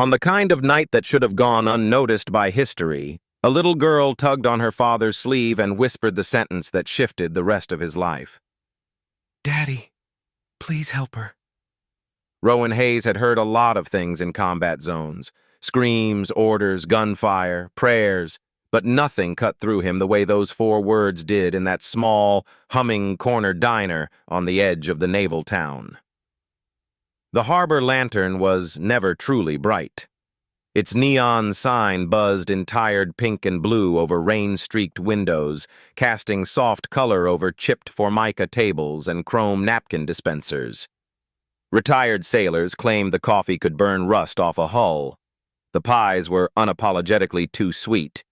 On the kind of night that should have gone unnoticed by history, a little girl tugged on her father's sleeve and whispered the sentence that shifted the rest of his life. "Daddy, please help her." Rowan Hayes had heard a lot of things in combat zones. Screams, orders, gunfire, prayers, but nothing cut through him the way those 4 words did in that small, humming corner diner on the edge of the naval town. The harbor lantern was never truly bright. Its neon sign buzzed in tired pink and blue over rain-streaked windows, casting soft color over chipped formica tables and chrome napkin dispensers. Retired sailors claimed the coffee could burn rust off a hull. The pies were unapologetically too sweet.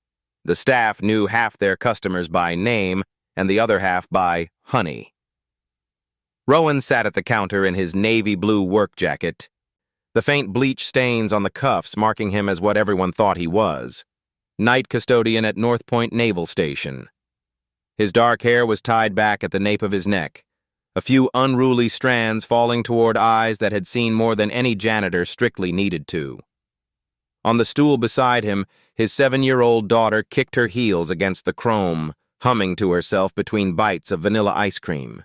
The staff knew half their customers by name and the other half by honey. Rowan sat at the counter in his navy blue work jacket, the faint bleach stains on the cuffs marking him as what everyone thought he was, night custodian at North Point Naval Station. His dark hair was tied back at the nape of his neck, a few unruly strands falling toward eyes that had seen more than any janitor strictly needed to. On the stool beside him, his 7-year-old daughter kicked her heels against the chrome, humming to herself between bites of vanilla ice cream.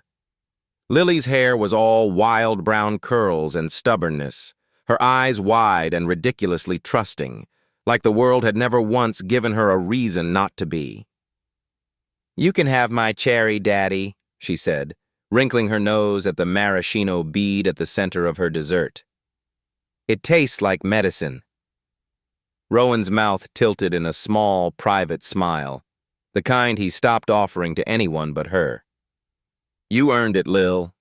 Lily's hair was all wild brown curls and stubbornness, her eyes wide and ridiculously trusting, like the world had never once given her a reason not to be. "You can have my cherry, Daddy," she said, wrinkling her nose at the maraschino bead at the center of her dessert. "It tastes like medicine." Rowan's mouth tilted in a small, private smile, the kind he stopped offering to anyone but her. "You earned it, Lil."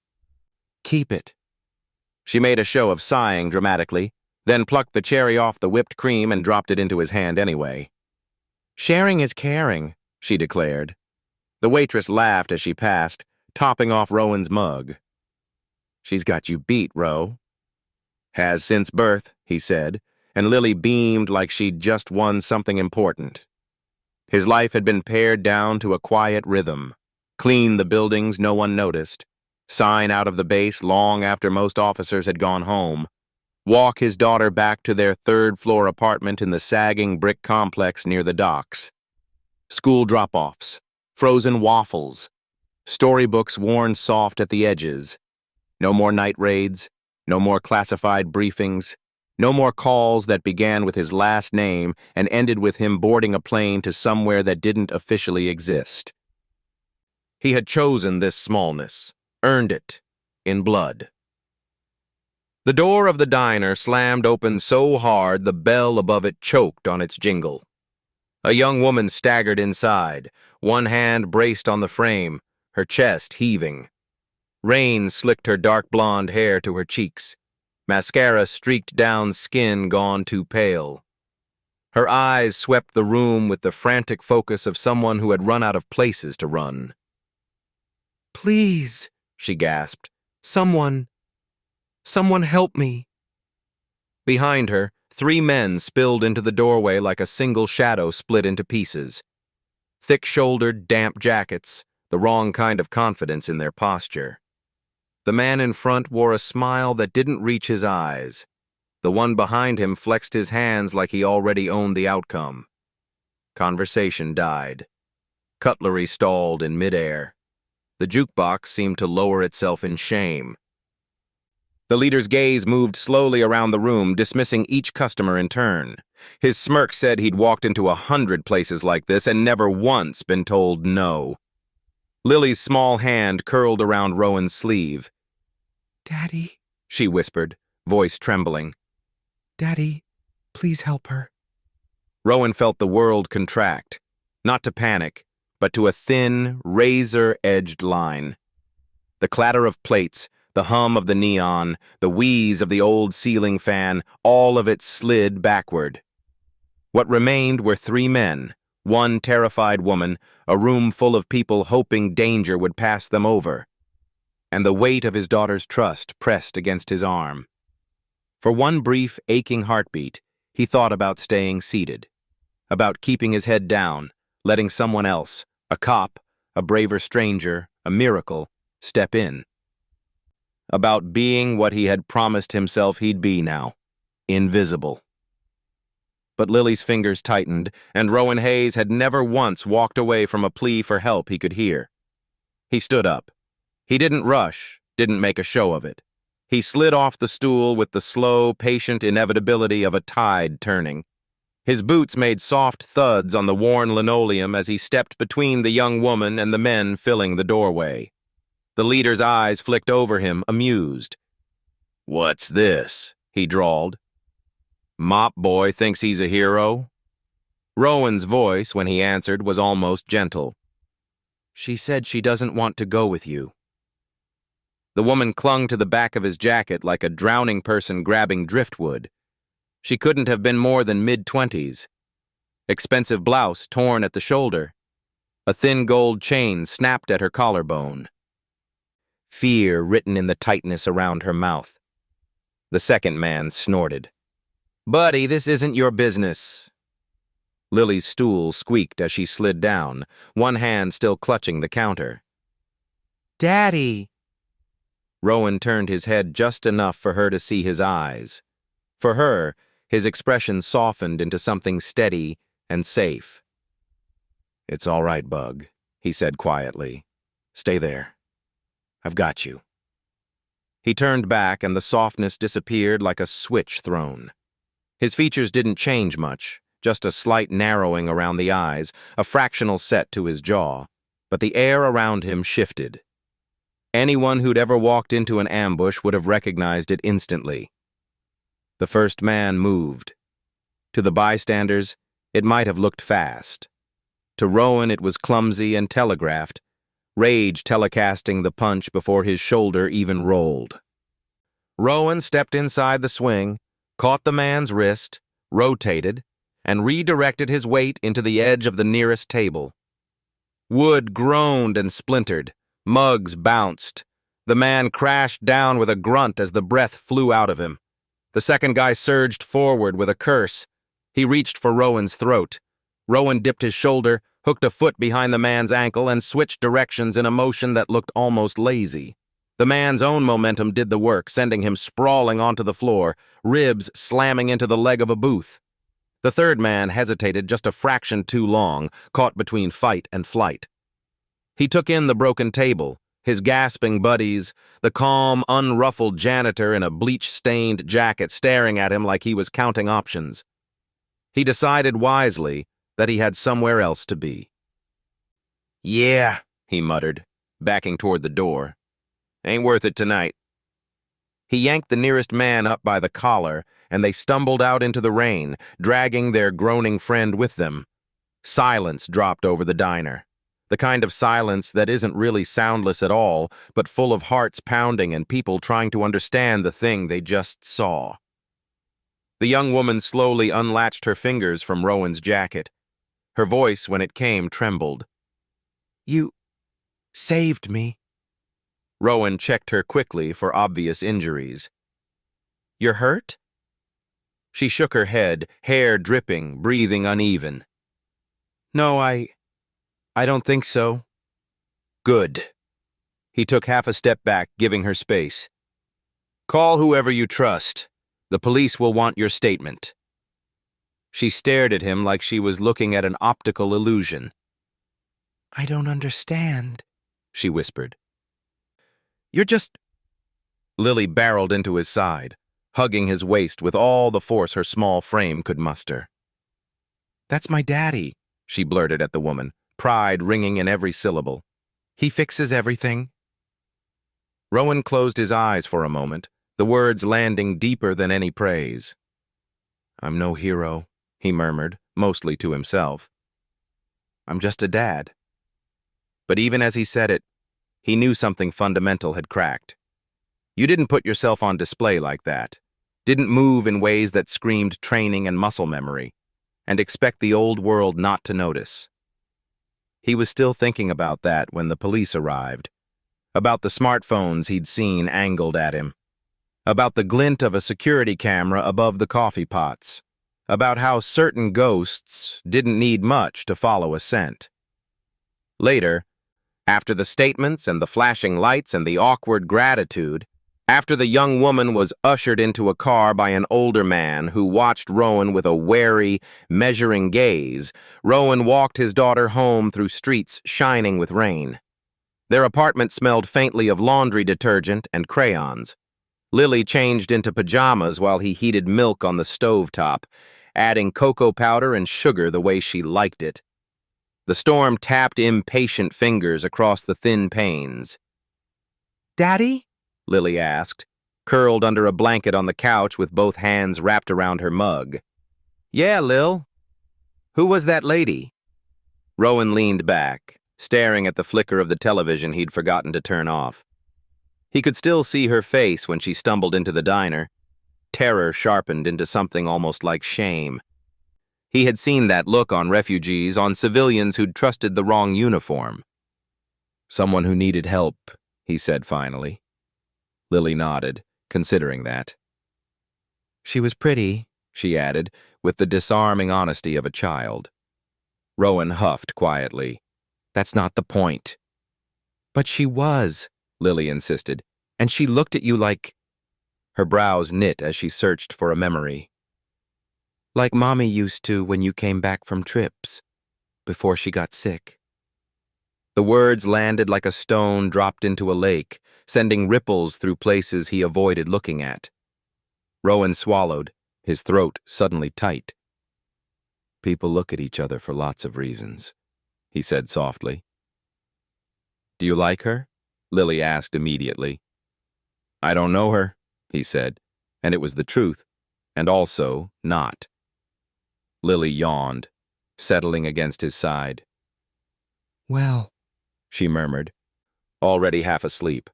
"Keep it." She made a show of sighing dramatically, then plucked the cherry off the whipped cream and dropped it into his hand anyway. "Sharing is caring," she declared. The waitress laughed as she passed, topping off Rowan's mug. "She's got you beat, Ro." "Has since birth," he said, and Lily beamed like she'd just won something important. His life had been pared down to a quiet rhythm. Clean the buildings no one noticed. Sign out of the base long after most officers had gone home. Walk his daughter back to their 3rd-floor apartment in the sagging brick complex near the docks. School drop-offs, frozen waffles, storybooks worn soft at the edges. No more night raids, no more classified briefings, no more calls that began with his last name and ended with him boarding a plane to somewhere that didn't officially exist. He had chosen this smallness, earned it, in blood. The door of the diner slammed open so hard the bell above it choked on its jingle. A young woman staggered inside, one hand braced on the frame, her chest heaving. Rain slicked her dark blonde hair to her cheeks. Mascara streaked down skin gone too pale. Her eyes swept the room with the frantic focus of someone who had run out of places to run. "Please," she gasped. Someone help me." Behind her, 3 men spilled into the doorway like a single shadow split into pieces. Thick-shouldered, damp jackets, the wrong kind of confidence in their posture. The man in front wore a smile that didn't reach his eyes. The one behind him flexed his hands like he already owned the outcome. Conversation died. Cutlery stalled in midair. The jukebox seemed to lower itself in shame. The leader's gaze moved slowly around the room, dismissing each customer in turn. His smirk said he'd walked into 100 places like this and never once been told no. Lily's small hand curled around Rowan's sleeve. "Daddy," she whispered, voice trembling. "Daddy, please help her." Rowan felt the world contract, not to panic, but to a thin, razor-edged line. The clatter of plates, the hum of the neon, the wheeze of the old ceiling fan, all of it slid backward. What remained were 3 men, 1 terrified woman, a room full of people hoping danger would pass them over. And the weight of his daughter's trust pressed against his arm. For one brief, aching heartbeat, he thought about staying seated, about keeping his head down, letting someone else, a cop, a braver stranger, a miracle, step in. About being what he had promised himself he'd be now, invisible. but Lily's fingers tightened, and Rowan Hayes had never once walked away from a plea for help he could hear. He stood up. He didn't rush, didn't make a show of it. He slid off the stool with the slow, patient inevitability of a tide turning. His boots made soft thuds on the worn linoleum as he stepped between the young woman and the men filling the doorway. The leader's eyes flicked over him, amused. "What's this?" he drawled. "Mop boy thinks he's a hero?" Rowan's voice, when he answered, was almost gentle. "She said she doesn't want to go with you." The woman clung to the back of his jacket like a drowning person grabbing driftwood. She couldn't have been more than mid-20s. Expensive blouse torn at the shoulder. A thin gold chain snapped at her collarbone. Fear written in the tightness around her mouth. The second man snorted. "Buddy, this isn't your business." Lily's stool squeaked as she slid down, one hand still clutching the counter. "Daddy!" Rowan turned his head just enough for her to see his eyes. For her, his expression softened into something steady and safe. "It's all right, Bug," he said quietly. "Stay there. I've got you." He turned back and the softness disappeared like a switch thrown. His features didn't change much, just a slight narrowing around the eyes, a fractional set to his jaw, but the air around him shifted. Anyone who'd ever walked into an ambush would have recognized it instantly. The first man moved. To the bystanders, it might have looked fast. To Rowan, it was clumsy and telegraphed, rage telecasting the punch before his shoulder even rolled. Rowan stepped inside the swing, caught the man's wrist, rotated, and redirected his weight into the edge of the nearest table. Wood groaned and splintered. Mugs bounced. The man crashed down with a grunt as the breath flew out of him. The second guy surged forward with a curse. He reached for Rowan's throat. Rowan dipped his shoulder, hooked a foot behind the man's ankle, and switched directions in a motion that looked almost lazy. The man's own momentum did the work, sending him sprawling onto the floor, ribs slamming into the leg of a booth. The third man hesitated just a fraction too long, caught between fight and flight. He took in the broken table, his gasping buddies, the calm, unruffled janitor in a bleach-stained jacket staring at him like he was counting options. He decided wisely that he had somewhere else to be. "Yeah," he muttered, backing toward the door. "Ain't worth it tonight." He yanked the nearest man up by the collar, and they stumbled out into the rain, dragging their groaning friend with them. Silence dropped over the diner. The kind of silence that isn't really soundless at all, but full of hearts pounding and people trying to understand the thing they just saw. The young woman slowly unlatched her fingers from Rowan's jacket. Her voice, when it came, trembled. "You saved me." Rowan checked her quickly for obvious injuries. "You're hurt?" She shook her head, hair dripping, breathing uneven. "No, I don't think so." "Good." He took half a step back, giving her space. "Call whoever you trust. The police will want your statement." She stared at him like she was looking at an optical illusion. "I don't understand," she whispered. "You're just—" Lily barreled into his side, hugging his waist with all the force her small frame could muster. "That's my daddy," she blurted at the woman, pride ringing in every syllable. "He fixes everything." Rowan closed his eyes for a moment, the words landing deeper than any praise. "I'm no hero," he murmured, mostly to himself. "I'm just a dad." But even as he said it, he knew something fundamental had cracked. You didn't put yourself on display like that, didn't move in ways that screamed training and muscle memory, and expect the old world not to notice. He was still thinking about that when the police arrived, about the smartphones he'd seen angled at him, about the glint of a security camera above the coffee pots, about how certain ghosts didn't need much to follow a scent. Later, after the statements and the flashing lights and the awkward gratitude, After the young woman was ushered into a car by an older man who watched Rowan with a wary, measuring gaze, Rowan walked his daughter home through streets shining with rain. Their apartment smelled faintly of laundry detergent and crayons. Lily changed into pajamas while he heated milk on the stovetop, adding cocoa powder and sugar the way she liked it. The storm tapped impatient fingers across the thin panes. Daddy? Lily asked, curled under a blanket on the couch with both hands wrapped around her mug. Yeah, Lil. Who was that lady? Rowan leaned back, staring at the flicker of the television he'd forgotten to turn off. He could still see her face when she stumbled into the diner, terror sharpened into something almost like shame. He had seen that look on refugees, on civilians who'd trusted the wrong uniform. Someone who needed help, he said finally. Lily nodded, considering that. She was pretty, she added, with the disarming honesty of a child. Rowan huffed quietly. That's not the point. But she was, Lily insisted, and she looked at you like... Her brows knit as she searched for a memory. Like Mommy used to when you came back from trips, before she got sick. The words landed like a stone dropped into a lake, sending ripples through places he avoided looking at. Rowan swallowed, his throat suddenly tight. People look at each other for lots of reasons, he said softly. Do you like her? Lily asked immediately. I don't know her, he said, and it was the truth, and also not. Lily yawned, settling against his side. Well, she murmured, already half asleep.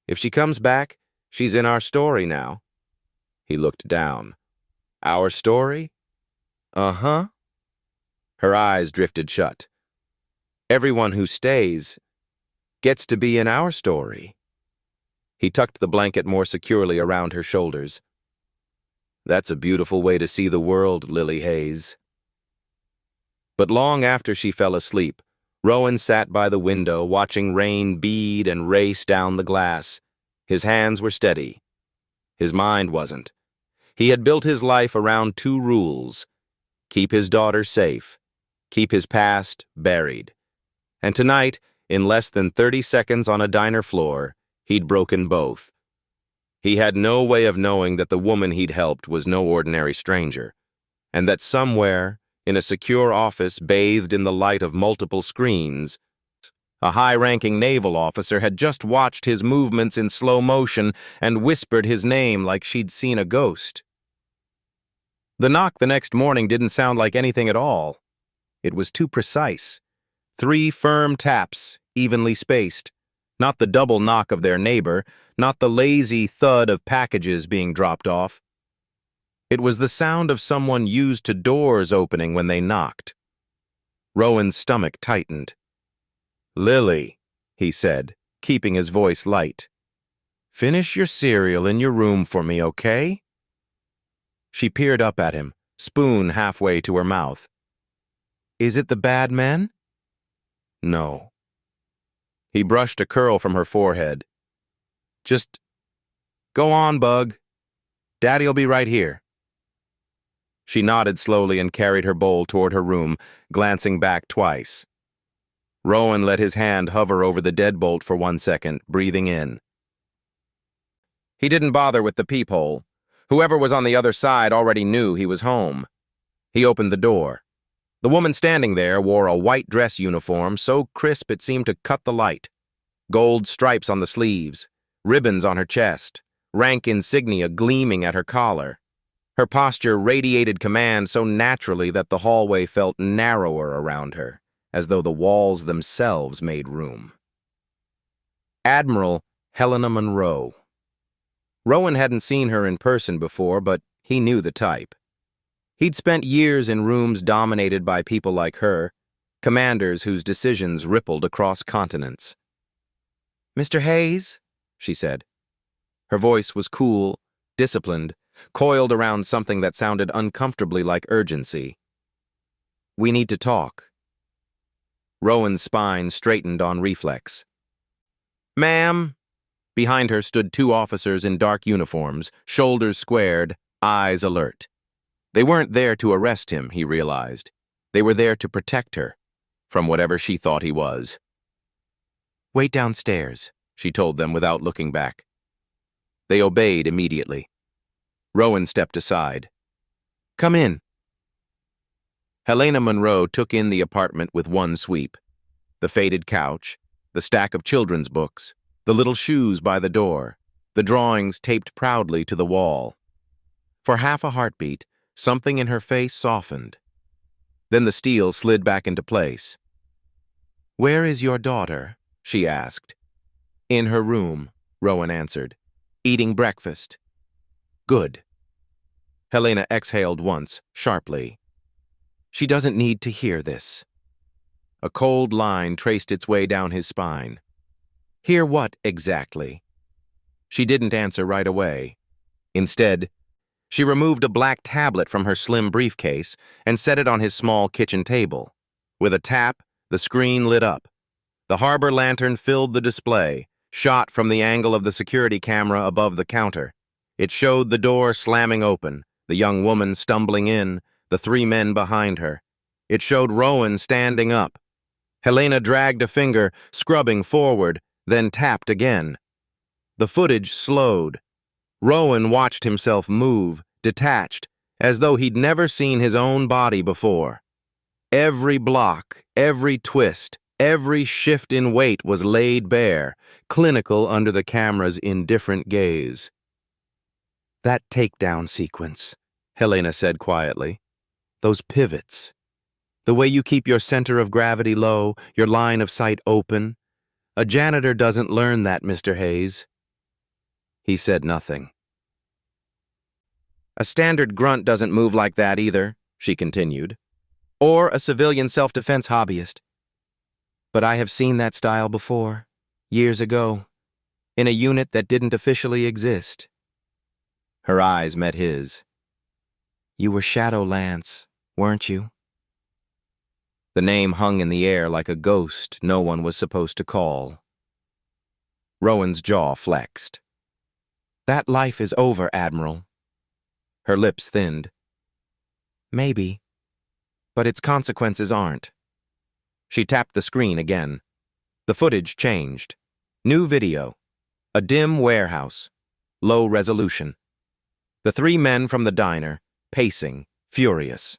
If she comes back, she's in our story now. He looked down. Our story? Uh-huh. Her eyes drifted shut. Everyone who stays gets to be in our story. He tucked the blanket more securely around her shoulders. That's a beautiful way to see the world, Lily Hayes. But long after she fell asleep, Rowan sat by the window watching rain bead and race down the glass. His hands were steady. His mind wasn't. He had built his life around two rules: keep his daughter safe, keep his past buried. And tonight, in less than 30 seconds on a diner floor, he'd broken both. He had no way of knowing that the woman he'd helped was no ordinary stranger, and that somewhere, in a secure office bathed in the light of multiple screens, a high-ranking naval officer had just watched his movements in slow motion and whispered his name like she'd seen a ghost. The knock the next morning didn't sound like anything at all. It was too precise. 3 firm taps, evenly spaced. Not the double knock of their neighbor, not the lazy thud of packages being dropped off. It was the sound of someone used to doors opening when they knocked. Rowan's stomach tightened. Lily, he said, keeping his voice light. Finish your cereal in your room for me, okay? She peered up at him, spoon halfway to her mouth. Is it the bad men? No. He brushed a curl from her forehead. Just go on, Bug. Daddy'll be right here. She nodded slowly and carried her bowl toward her room, glancing back twice. Rowan let his hand hover over the deadbolt for 1 second, breathing in. He didn't bother with the peephole. Whoever was on the other side already knew he was home. He opened the door. The woman standing there wore a white dress uniform so crisp it seemed to cut the light. Gold stripes on the sleeves, ribbons on her chest, rank insignia gleaming at her collar. Her posture radiated command so naturally that the hallway felt narrower around her, as though the walls themselves made room. Admiral Helena Monroe. Rowan hadn't seen her in person before, but he knew the type. He'd spent years in rooms dominated by people like her, commanders whose decisions rippled across continents. Mr. Hayes, she said. Her voice was cool, disciplined, coiled around something that sounded uncomfortably like urgency. We need to talk. Rowan's spine straightened on reflex. Ma'am, Behind her stood two officers in dark uniforms, shoulders squared, eyes alert. They weren't there to arrest him, he realized. They were there to protect her from whatever she thought he was. "Wait downstairs," she told them without looking back. They obeyed immediately. Rowan stepped aside. "Come in." Helena Monroe took in the apartment with one sweep. The faded couch, the stack of children's books, the little shoes by the door, the drawings taped proudly to the wall. For half a heartbeat, something in her face softened. Then the steel slid back into place. "Where is your daughter?" she asked. "In her room," Rowan answered. "Eating breakfast." "Good." Helena exhaled once, sharply. "She doesn't need to hear this." A cold line traced its way down his spine. "Hear what, exactly?" She didn't answer right away. Instead, she removed a black tablet from her slim briefcase and set it on his small kitchen table. With a tap, the screen lit up. The harbor lantern filled the display, shot from the angle of the security camera above the counter. It showed the door slamming open, the young woman stumbling in, the three men behind her. It showed Rowan standing up. Helena dragged a finger, scrubbing forward, then tapped again. The footage slowed. Rowan watched himself move, detached, as though he'd never seen his own body before. Every block, every twist, every shift in weight was laid bare, clinical under the camera's indifferent gaze. "That takedown sequence," Helena said quietly. "Those pivots. The way you keep your center of gravity low, your line of sight open. A janitor doesn't learn that, Mr. Hayes." He said nothing. "A standard grunt doesn't move like that either," she continued. "Or a civilian self-defense hobbyist. But I have seen that style before, years ago, in a unit that didn't officially exist." Her eyes met his. "You were Shadow Lance, weren't you?" The name hung in the air like a ghost no one was supposed to call. Rowan's jaw flexed. "That life is over, Admiral." Her lips thinned. "Maybe, but its consequences aren't." She tapped the screen again. The footage changed. New video. A dim warehouse. Low resolution. The three men from the diner, pacing, furious.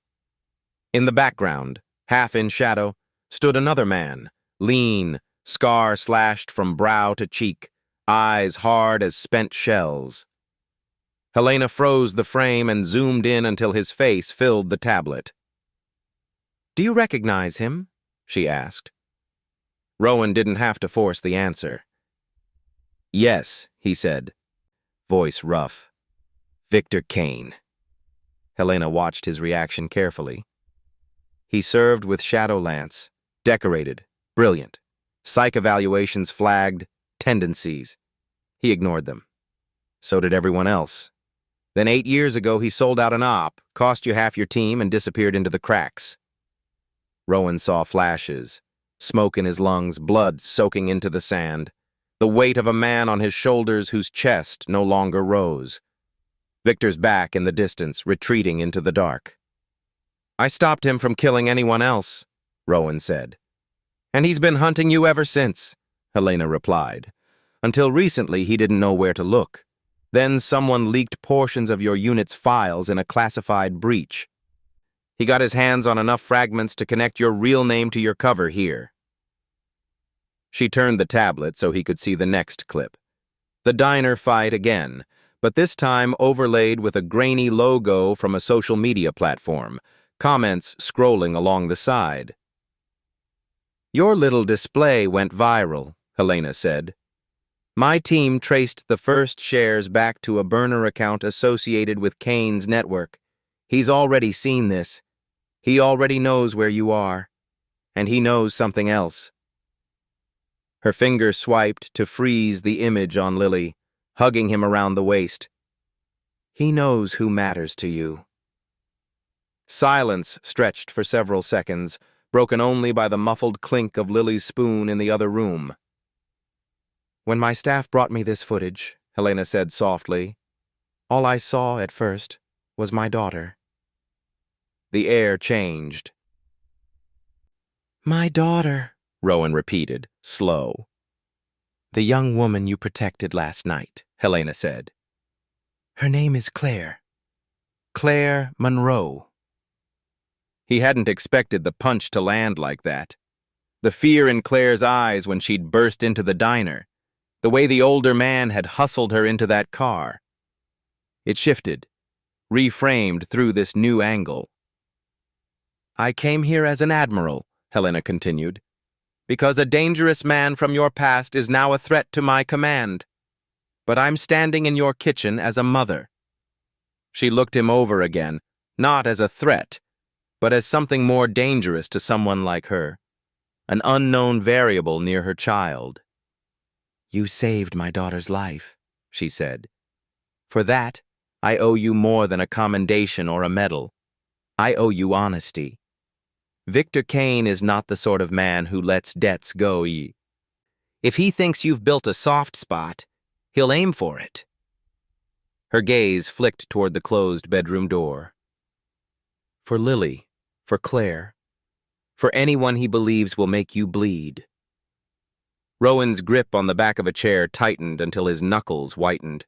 In the background, half in shadow, stood another man, lean, scar slashed from brow to cheek, eyes hard as spent shells. Helena froze the frame and zoomed in until his face filled the tablet. "Do you recognize him?" she asked. Rowan didn't have to force the answer. "Yes," he said, voice rough. "Victor Kane." Helena watched his reaction carefully. He served with Shadow Lance, decorated, brilliant. Psych evaluations flagged, tendencies. He ignored them. So did everyone else. Then 8 years ago he sold out an op, cost you half your team, and disappeared into the cracks. Rowan saw flashes, smoke in his lungs, blood soaking into the sand, the weight of a man on his shoulders whose chest no longer rose. Victor's back in the distance, retreating into the dark. "I stopped him from killing anyone else," Rowan said. "And he's been hunting you ever since," Helena replied. "Until recently he didn't know where to look. Then someone leaked portions of your unit's files in a classified breach. He got his hands on enough fragments to connect your real name to your cover here." She turned the tablet so he could see the next clip. The diner fight again, but this time overlaid with a grainy logo from a social media platform, comments scrolling along the side. "Your little display went viral," Helena said. "My team traced the first shares back to a burner account associated with Kane's network. He's already seen this. He already knows where you are. And he knows something else." Her finger swiped to freeze the image on Lily, hugging him around the waist. "He knows who matters to you." Silence stretched for several seconds, broken only by the muffled clink of Lily's spoon in the other room. When my staff brought me this footage, Helena said softly, all I saw at first was my daughter. The air changed. My daughter, Rowan repeated, slow. The young woman you protected last night, Helena said. Her name is Claire. Claire Monroe. He hadn't expected the punch to land like that. The fear in Claire's eyes when she'd burst into the diner. The way the older man had hustled her into that car. It shifted, reframed through this new angle. I came here as an admiral, Helena continued, because a dangerous man from your past is now a threat to my command. But I'm standing in your kitchen as a mother. She looked him over again, not as a threat, but as something more dangerous to someone like her, an unknown variable near her child. You saved my daughter's life, she said. For that, I owe you more than a commendation or a medal. I owe you honesty. Victor Kane is not the sort of man who lets debts go. If he thinks you've built a soft spot, he'll aim for it. Her gaze flicked toward the closed bedroom door. For Lily, for Claire, for anyone he believes will make you bleed. Rowan's grip on the back of a chair tightened until his knuckles whitened.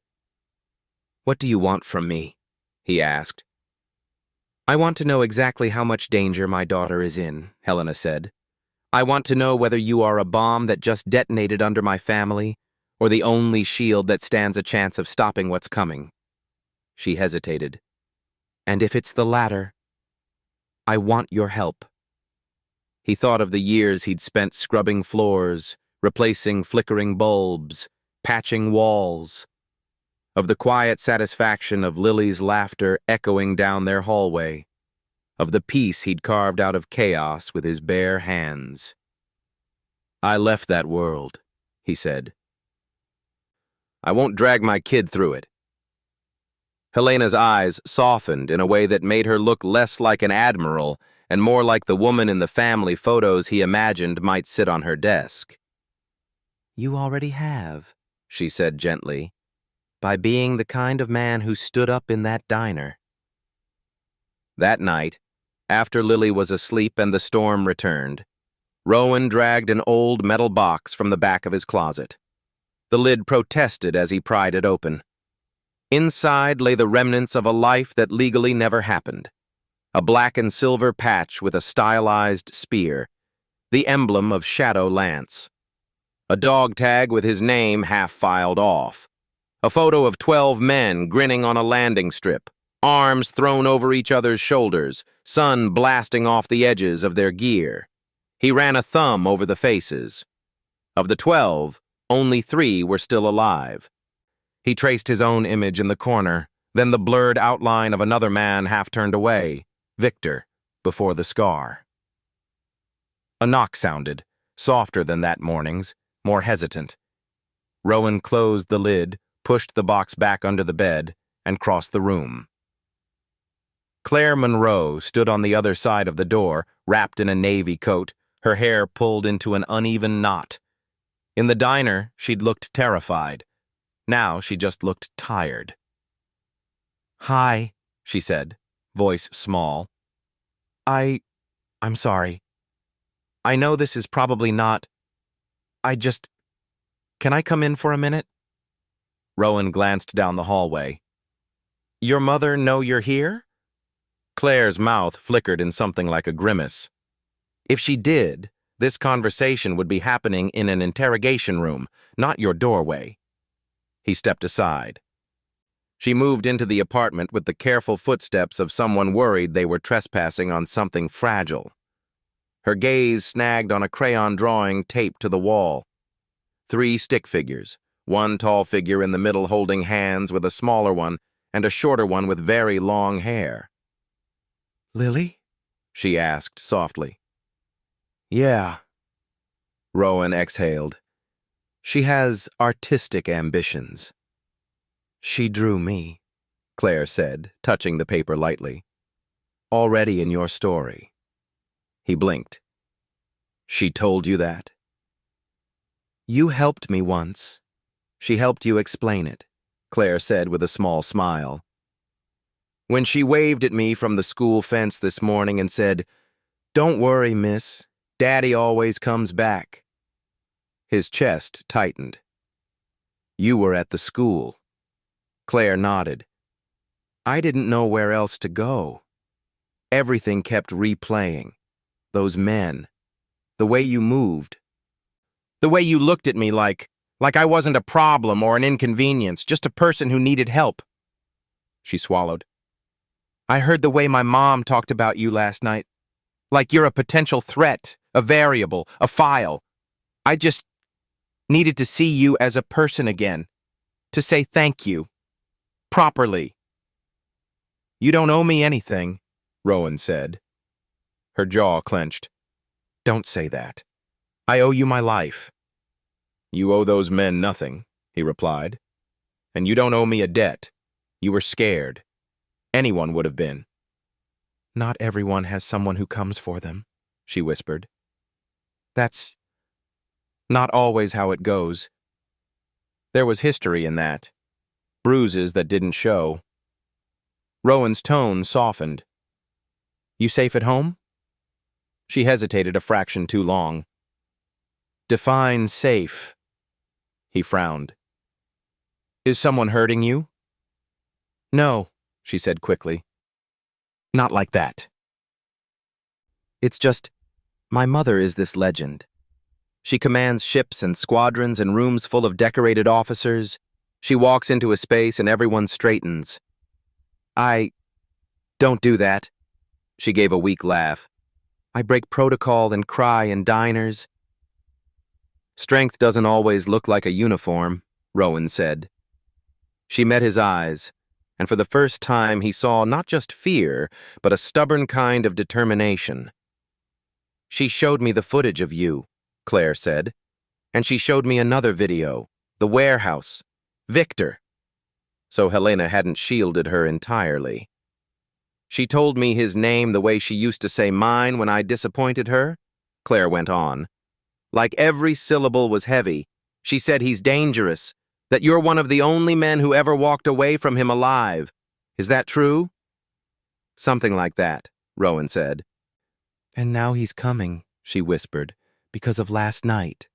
What do you want from me? He asked. I want to know exactly how much danger my daughter is in, Helena said. I want to know whether you are a bomb that just detonated under my family, or the only shield that stands a chance of stopping what's coming. She hesitated. And if it's the latter, I want your help. He thought of the years he'd spent scrubbing floors, replacing flickering bulbs, patching walls, of the quiet satisfaction of Lily's laughter echoing down their hallway, of the peace he'd carved out of chaos with his bare hands. I left that world, he said. I won't drag my kid through it. Helena's eyes softened in a way that made her look less like an admiral and more like the woman in the family photos he imagined might sit on her desk. You already have, she said gently, by being the kind of man who stood up in that diner. That night, after Lily was asleep and the storm returned, Rowan dragged an old metal box from the back of his closet. The lid protested as he pried it open. Inside lay the remnants of a life that legally never happened. A black and silver patch with a stylized spear, the emblem of Shadow Lance. A dog tag with his name half filed off. A photo of 12 men grinning on a landing strip, arms thrown over each other's shoulders, sun blasting off the edges of their gear. He ran a thumb over the faces. Of the 12, only 3 were still alive. He traced his own image in the corner, then the blurred outline of another man half turned away, Victor, before the scar. A knock sounded, softer than that morning's, more hesitant. Rowan closed the lid, pushed the box back under the bed, and crossed the room. Claire Monroe stood on the other side of the door, wrapped in a navy coat, her hair pulled into an uneven knot. In the diner, she'd looked terrified. Now she just looked tired. Hi, she said, voice small. I'm sorry. I know this is probably not... Can I come in for a minute? Rowan glanced down the hallway. Your mother know you're here? Claire's mouth flickered in something like a grimace. If she did, this conversation would be happening in an interrogation room, not your doorway. He stepped aside. She moved into the apartment with the careful footsteps of someone worried they were trespassing on something fragile. Her gaze snagged on a crayon drawing taped to the wall. 3 stick figures, one tall figure in the middle holding hands with a smaller one and a shorter one with very long hair. Lily? She asked softly. Yeah. Rowan exhaled. She has artistic ambitions. She drew me, Claire said, touching the paper lightly. Already in your story. He blinked. She told you that? You helped me once, She helped you explain it, Claire said with a small smile. When she waved at me from the school fence this morning and said, "Don't worry, miss, Daddy always comes back." His chest tightened. You were at the school. Claire nodded. I didn't know where else to go. Everything kept replaying. Those men. The way you moved. The way you looked at me like I wasn't a problem or an inconvenience, just a person who needed help. She swallowed. I heard the way my mom talked about you last night. Like you're a potential threat, a variable, a file. I just needed to see you as a person again. To say thank you. Properly. You don't owe me anything, Rowan said. Her jaw clenched. Don't say that. I owe you my life. You owe those men nothing, he replied. And you don't owe me a debt. You were scared. Anyone would have been. Not everyone has someone who comes for them, she whispered. That's not always how it goes. There was history in that. Bruises that didn't show. Rowan's tone softened. You safe at home? She hesitated a fraction too long. Define safe. He frowned. Is someone hurting you? No, she said quickly. Not like that. It's just, my mother is this legend. She commands ships and squadrons and rooms full of decorated officers. She walks into a space and everyone straightens. I don't do that. She gave a weak laugh. I break protocol and cry in diners. Strength doesn't always look like a uniform, Rowan said. She met his eyes, and for the first time he saw not just fear, but a stubborn kind of determination. She showed me the footage of you, Claire said, and she showed me another video, the warehouse, Victor. So Helena hadn't shielded her entirely. She told me his name the way she used to say mine when I disappointed her, Claire went on. Like every syllable was heavy. She said he's dangerous, that you're one of the only men who ever walked away from him alive. Is that true? Something like that, Rowan said. And now he's coming, she whispered, because of last night.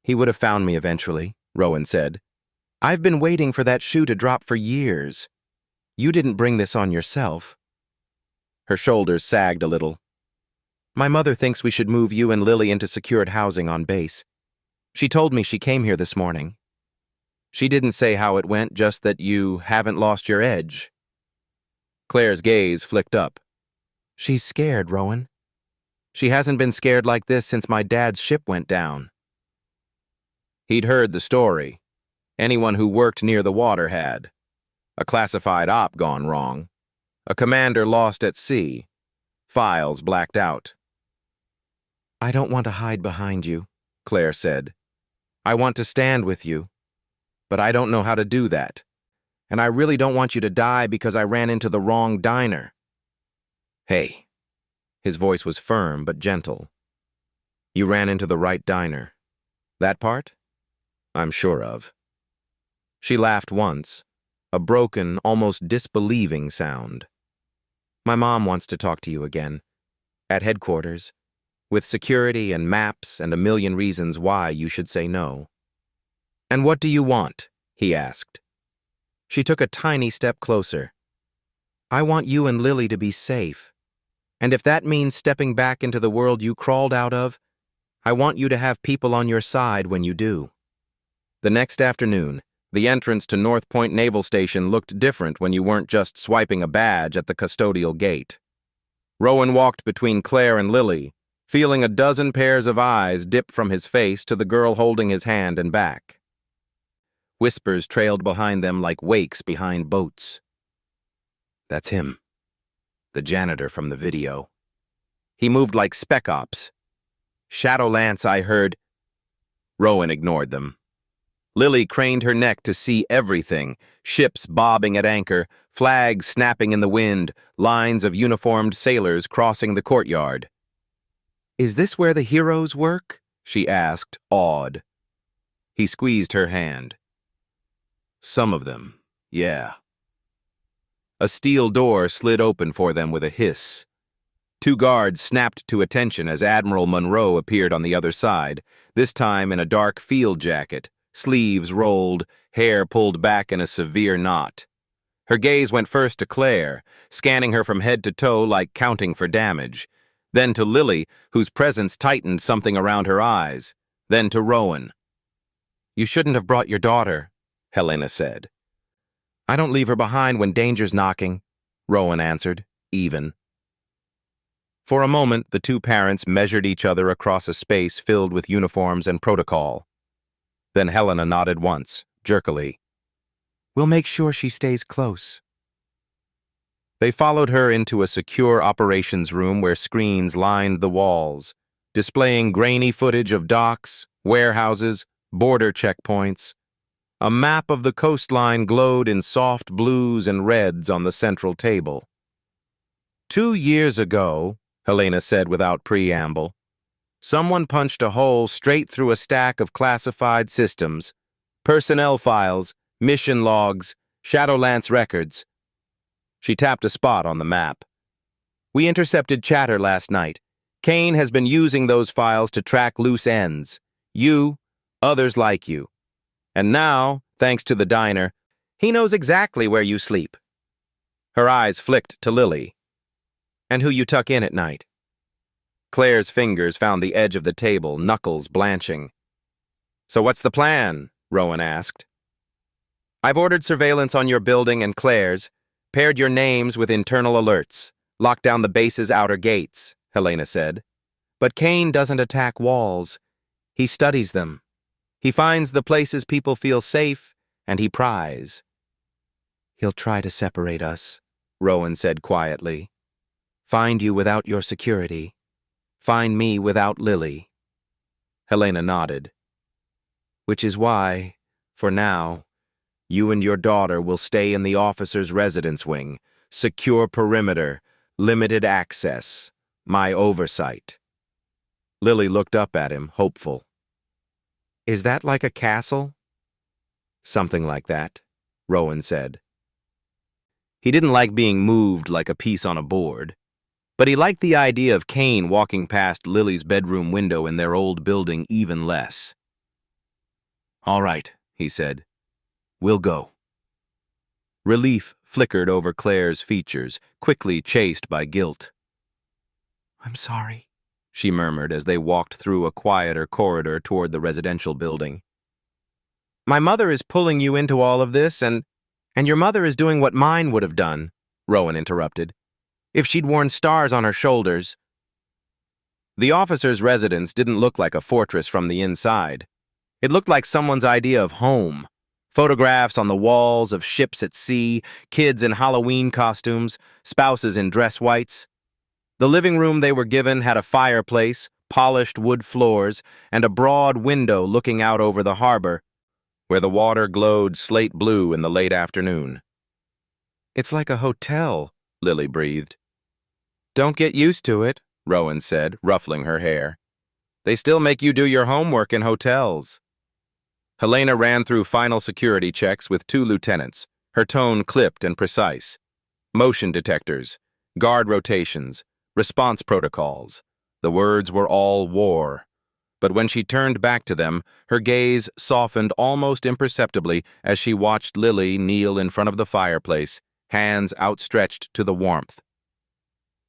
He would have found me eventually, Rowan said. I've been waiting for that shoe to drop for years. You didn't bring this on yourself. Her shoulders sagged a little. My mother thinks we should move you and Lily into secured housing on base. She told me she came here this morning. She didn't say how it went, just that you haven't lost your edge. Claire's gaze flicked up. She's scared, Rowan. She hasn't been scared like this since my dad's ship went down. He'd heard the story. Anyone who worked near the water had. A classified op gone wrong. A commander lost at sea. Files blacked out. I don't want to hide behind you, Claire said. I want to stand with you. But I don't know how to do that. And I really don't want you to die because I ran into the wrong diner. Hey. His voice was firm but gentle. You ran into the right diner. That part? I'm sure of. She laughed once, a broken, almost disbelieving sound. My mom wants to talk to you again. At headquarters. With security and maps and a million reasons why you should say no. And what do you want? He asked. She took a tiny step closer. I want you and Lily to be safe. And if that means stepping back into the world you crawled out of, I want you to have people on your side when you do. The next afternoon, the entrance to North Point Naval Station looked different when you weren't just swiping a badge at the custodial gate. Rowan walked between Claire and Lily, feeling a dozen pairs of eyes dip from his face to the girl holding his hand and back. Whispers trailed behind them like wakes behind boats. That's him. The janitor from the video. He moved like spec ops. Shadowlance, I heard. Rowan ignored them. Lily craned her neck to see everything, ships bobbing at anchor, flags snapping in the wind, lines of uniformed sailors crossing the courtyard. Is this where the heroes work? She asked, awed. He squeezed her hand. Some of them, yeah. A steel door slid open for them with a hiss. Two guards snapped to attention as Admiral Monroe appeared on the other side, this time in a dark field jacket, sleeves rolled, hair pulled back in a severe knot. Her gaze went first to Claire, scanning her from head to toe like counting for damage, then to Lily, whose presence tightened something around her eyes, then to Rowan. "You shouldn't have brought your daughter," Helena said. "I don't leave her behind when danger's knocking," Rowan answered, even. For a moment, the two parents measured each other across a space filled with uniforms and protocol. Then Helena nodded once, jerkily. "We'll make sure she stays close." They followed her into a secure operations room where screens lined the walls, displaying grainy footage of docks, warehouses, border checkpoints. A map of the coastline glowed in soft blues and reds on the central table. 2 years ago, Helena said without preamble, someone punched a hole straight through a stack of classified systems, personnel files, mission logs, Shadowlance records. She tapped a spot on the map. "We intercepted chatter last night. Kane has been using those files to track loose ends. You, others like you. And now, thanks to the diner, he knows exactly where you sleep." Her eyes flicked to Lily. "And who you tuck in at night." Claire's fingers found the edge of the table, knuckles blanching. "So what's the plan?" Rowan asked. "I've ordered surveillance on your building and Claire's, paired your names with internal alerts, locked down the base's outer gates," Helena said. "But Kane doesn't attack walls. He studies them. He finds the places people feel safe, and he pries." "He'll try to separate us," Rowan said quietly. "Find you without your security. Find me without Lily." Helena nodded. "Which is why, for now, you and your daughter will stay in the officer's residence wing, secure perimeter, limited access, my oversight." Lily looked up at him, hopeful. "Is that like a castle?" "Something like that," Rowan said. He didn't like being moved like a piece on a board, but he liked the idea of Kane walking past Lily's bedroom window in their old building even less. "All right," he said. "We'll go." Relief flickered over Claire's features, quickly chased by guilt. "I'm sorry," she murmured as they walked through a quieter corridor toward the residential building. "My mother is pulling you into all of this, and your mother is doing what mine would have done," Rowan interrupted, "if she'd worn stars on her shoulders." The officer's residence didn't look like a fortress from the inside. It looked like someone's idea of home. Photographs on the walls of ships at sea, kids in Halloween costumes, spouses in dress whites. The living room they were given had a fireplace, polished wood floors, and a broad window looking out over the harbor, where the water glowed slate blue in the late afternoon. "It's like a hotel," Lily breathed. "Don't get used to it," Rowan said, ruffling her hair. "They still make you do your homework in hotels." Helena ran through final security checks with 2 lieutenants, her tone clipped and precise. Motion detectors, guard rotations, response protocols. The words were all war. But when she turned back to them, her gaze softened almost imperceptibly as she watched Lily kneel in front of the fireplace, hands outstretched to the warmth.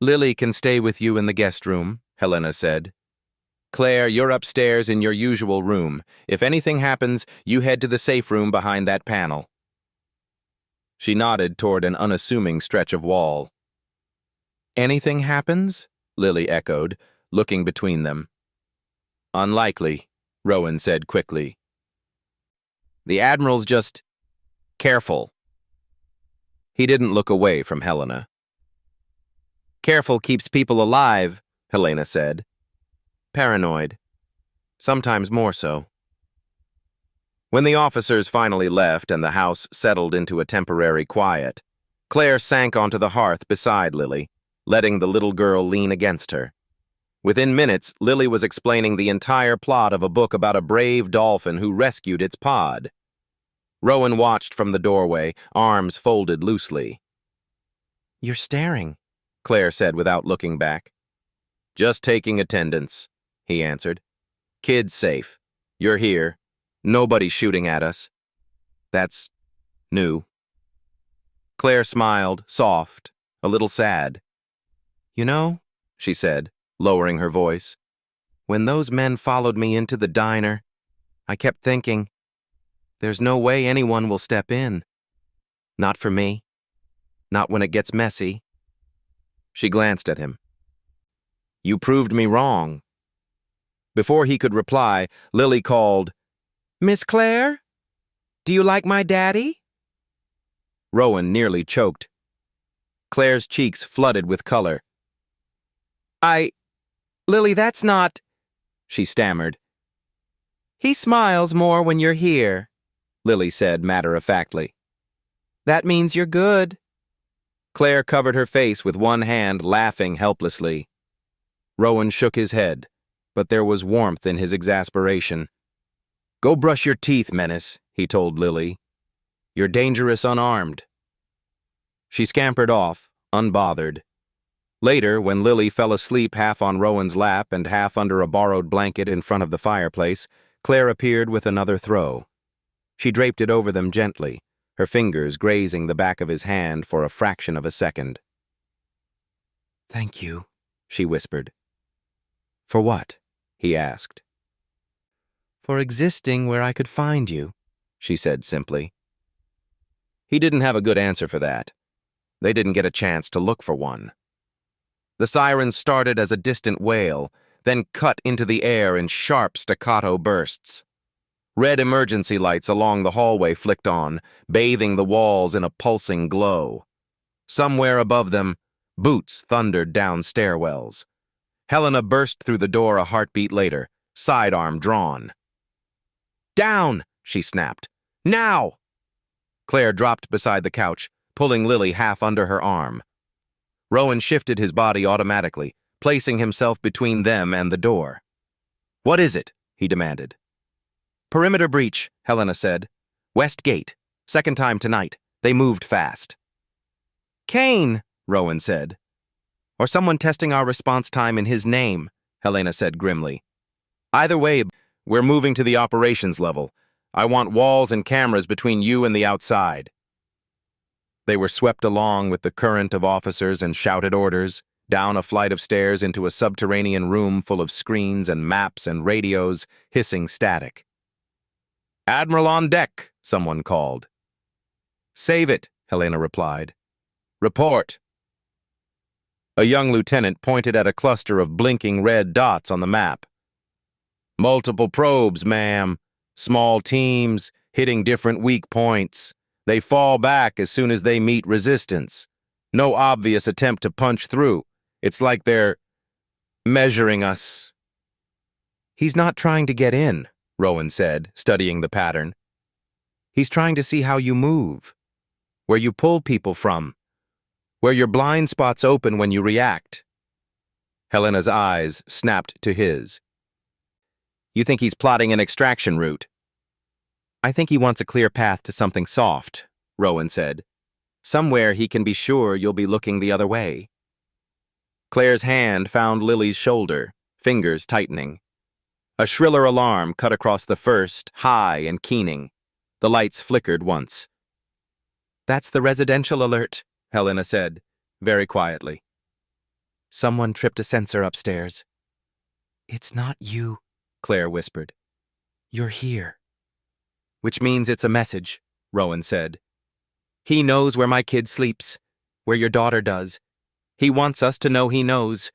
"Lily can stay with you in the guest room," Helena said. "Claire, you're upstairs in your usual room. If anything happens, you head to the safe room behind that panel." She nodded toward an unassuming stretch of wall. "Anything happens?" Lily echoed, looking between them. "Unlikely," Rowan said quickly. "The Admiral's just careful." He didn't look away from Helena. "Careful keeps people alive," Helena said. "Paranoid. Sometimes more so." When the officers finally left and the house settled into a temporary quiet, Claire sank onto the hearth beside Lily, letting the little girl lean against her. Within minutes, Lily was explaining the entire plot of a book about a brave dolphin who rescued its pod. Rowan watched from the doorway, arms folded loosely. You're staring. Claire said without looking back. Just taking attendance, he answered. Kid's safe. You're here. Nobody's shooting at us. That's new. Claire smiled, soft, a little sad. You know, She said, lowering her voice, when those men followed me into the diner, I kept thinking, there's no way anyone will step in. Not for me. Not when it gets messy. She glanced at him. You proved me wrong. Before he could reply, Lily called, Miss Claire? Do you like my daddy? Rowan nearly choked. Claire's cheeks flooded with color. Lily, that's not... She stammered. He smiles more when you're here, Lily said matter-of-factly. That means you're good. Claire covered her face with one hand, laughing helplessly. Rowan shook his head, but there was warmth in his exasperation. Go brush your teeth, Menace, he told Lily. You're dangerous unarmed. She scampered off, unbothered. Later, when Lily fell asleep half on Rowan's lap and half under a borrowed blanket in front of the fireplace, Claire appeared with another throw. She draped it over them gently, her fingers grazing the back of his hand for a fraction of a second. Thank you, she whispered. For what? He asked. For existing where I could find you, she said simply. He didn't have a good answer for that. They didn't get a chance to look for one. The siren started as a distant wail, then cut into the air in sharp staccato bursts. Red emergency lights along the hallway flicked on, bathing the walls in a pulsing glow. Somewhere above them, boots thundered down stairwells. Helena burst through the door a heartbeat later, sidearm drawn. Down, she snapped. Now! Claire dropped beside the couch, pulling Lily half under her arm. Rowan shifted his body automatically, placing himself between them and the door. What is it? He demanded. Perimeter breach, Helena said. West gate. Second time tonight. They moved fast. Kane, Rowan said. Or someone testing our response time in his name, Helena said grimly. Either way, we're moving to the operations level. I want walls and cameras between you and the outside. They were swept along with the current of officers and shouted orders, down a flight of stairs into a subterranean room full of screens and maps and radios, hissing static. Admiral on deck, someone called. Save it, Helena replied. Report. A young lieutenant pointed at a cluster of blinking red dots on the map. Multiple probes, ma'am. Small teams, hitting different weak points. They fall back as soon as they meet resistance. No obvious attempt to punch through. It's like they're measuring us. He's not trying to get in, Rowan said, studying the pattern. He's trying to see how you move, where you pull people from, where your blind spots open when you react. Helena's eyes snapped to his. You think he's plotting an extraction route? I think he wants a clear path to something soft, Rowan said. Somewhere he can be sure you'll be looking the other way. Claire's hand found Lily's shoulder, fingers tightening. A shriller alarm cut across the first, high and keening. The lights flickered once. That's the residential alert, Helena said, very quietly. Someone tripped a sensor upstairs. It's not you, Claire whispered. You're here. Which means it's a message, Rowan said. He knows where my kid sleeps, where your daughter does. He wants us to know he knows.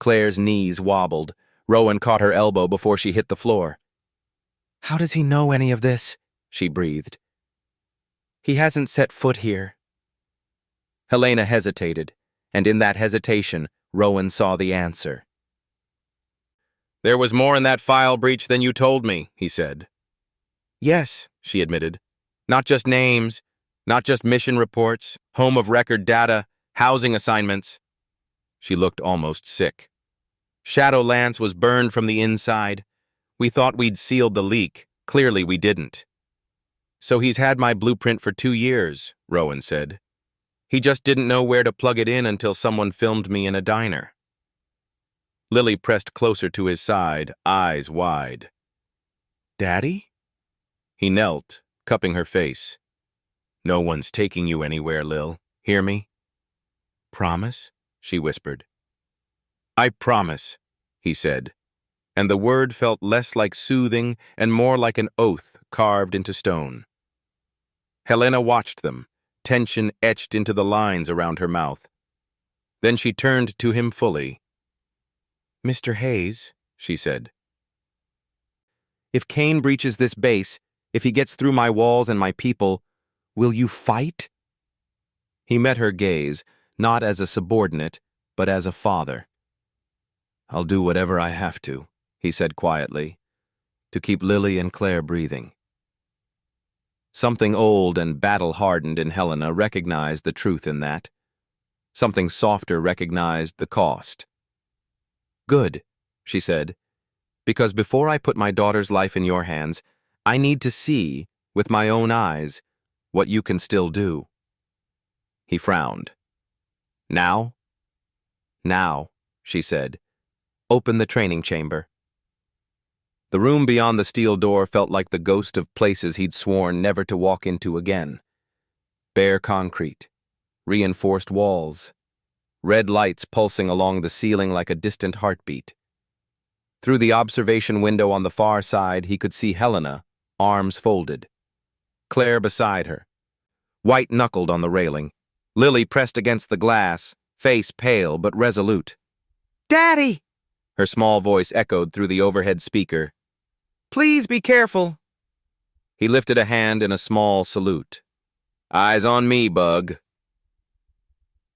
Claire's knees wobbled. Rowan caught her elbow before she hit the floor. How does he know any of this? She breathed. He hasn't set foot here. Helena hesitated, and in that hesitation, Rowan saw the answer. There was more in that file breach than you told me, he said. Yes, she admitted. Not just names, not just mission reports, home of record data, housing assignments. She looked almost sick. Shadowlance was burned from the inside. We thought we'd sealed the leak. Clearly we didn't. So he's had my blueprint for 2 years, Rowan said. He just didn't know where to plug it in until someone filmed me in a diner. Lily pressed closer to his side, eyes wide. Daddy? He knelt, cupping her face. No one's taking you anywhere, Lil. Hear me? Promise? She whispered. I promise, he said, and the word felt less like soothing and more like an oath carved into stone. Helena watched them, tension etched into the lines around her mouth. Then she turned to him fully. Mr. Hayes, she said. If Kane breaches this base, if he gets through my walls and my people, will you fight? He met her gaze, not as a subordinate, but as a father. I'll do whatever I have to, he said quietly, to keep Lily and Claire breathing. Something old and battle-hardened in Helena recognized the truth in that. Something softer recognized the cost. Good, she said, because before I put my daughter's life in your hands, I need to see, with my own eyes, what you can still do. He frowned. Now? Now, she said. Open the training chamber. The room beyond the steel door felt like the ghost of places he'd sworn never to walk into again. Bare concrete, reinforced walls, red lights pulsing along the ceiling like a distant heartbeat. Through the observation window on the far side, he could see Helena, arms folded. Claire beside her, white-knuckled on the railing. Lily pressed against the glass, face pale but resolute. Daddy! Her small voice echoed through the overhead speaker. Please be careful. He lifted a hand in a small salute. Eyes on me, Bug.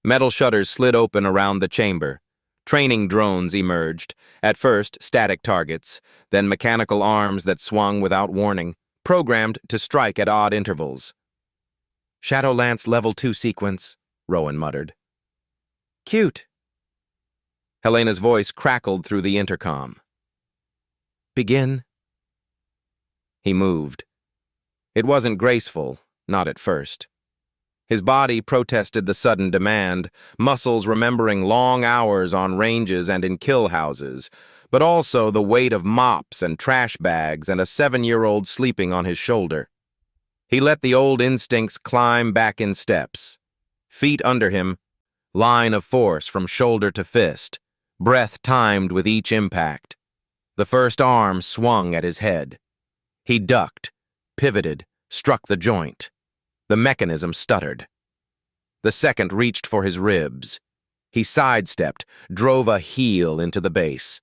Metal shutters slid open around the chamber. Training drones emerged, at first static targets, then mechanical arms that swung without warning, programmed to strike at odd intervals. Shadowlance Level 2 sequence, Rowan muttered. Cute. Helena's voice crackled through the intercom. Begin. He moved. It wasn't graceful, not at first. His body protested the sudden demand, muscles remembering long hours on ranges and in kill houses, but also the weight of mops and trash bags and a 7-year-old sleeping on his shoulder. He let the old instincts climb back in steps. Feet under him, line of force from shoulder to fist, breath timed with each impact. The first arm swung at his head. He ducked, pivoted, struck the joint. The mechanism stuttered. The second reached for his ribs. He sidestepped, drove a heel into the base.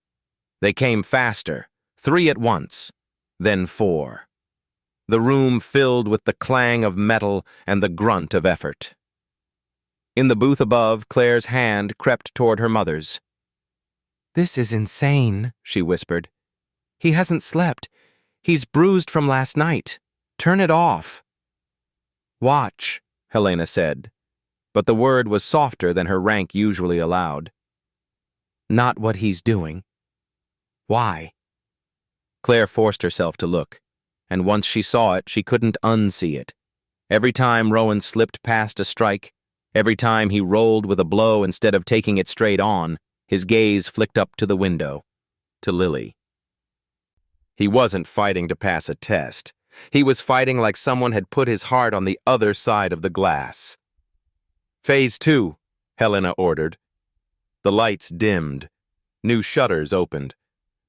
They came faster, 3 at once, then 4. The room filled with the clang of metal and the grunt of effort. In the booth above, Claire's hand crept toward her mother's. This is insane, she whispered. He hasn't slept. He's bruised from last night. Turn it off. Watch, Helena said, but the word was softer than her rank usually allowed. Not what he's doing. Why? Claire forced herself to look, and once she saw it, she couldn't unsee it. Every time Rowan slipped past a strike, every time he rolled with a blow instead of taking it straight on, his gaze flicked up to the window, to Lily. He wasn't fighting to pass a test. He was fighting like someone had put his heart on the other side of the glass. Phase 2, Helena ordered. The lights dimmed. New shutters opened.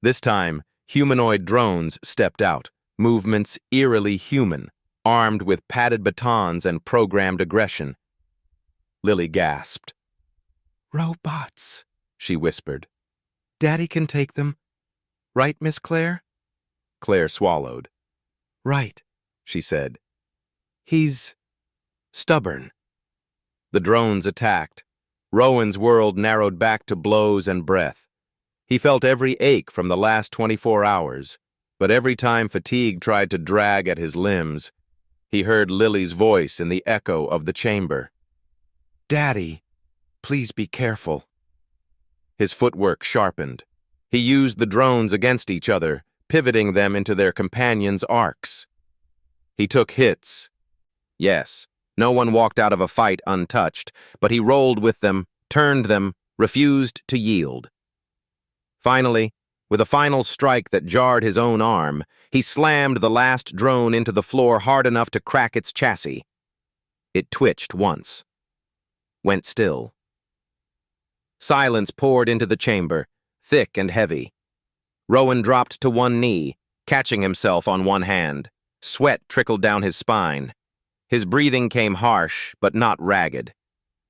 This time, humanoid drones stepped out, movements eerily human, armed with padded batons and programmed aggression. Lily gasped. Robots, she whispered. Daddy can take them. Right, Miss Claire? Claire swallowed. Right, she said. He's stubborn. The drones attacked. Rowan's world narrowed back to blows and breath. He felt every ache from the last 24 hours, but every time fatigue tried to drag at his limbs, he heard Lily's voice in the echo of the chamber. Daddy, please be careful. His footwork sharpened. He used the drones against each other, pivoting them into their companions' arcs. He took hits. Yes, no one walked out of a fight untouched, but he rolled with them, turned them, refused to yield. Finally, with a final strike that jarred his own arm, he slammed the last drone into the floor hard enough to crack its chassis. It twitched once. Went still. Silence poured into the chamber, thick and heavy. Rowan dropped to one knee, catching himself on one hand. Sweat trickled down his spine. His breathing came harsh, but not ragged.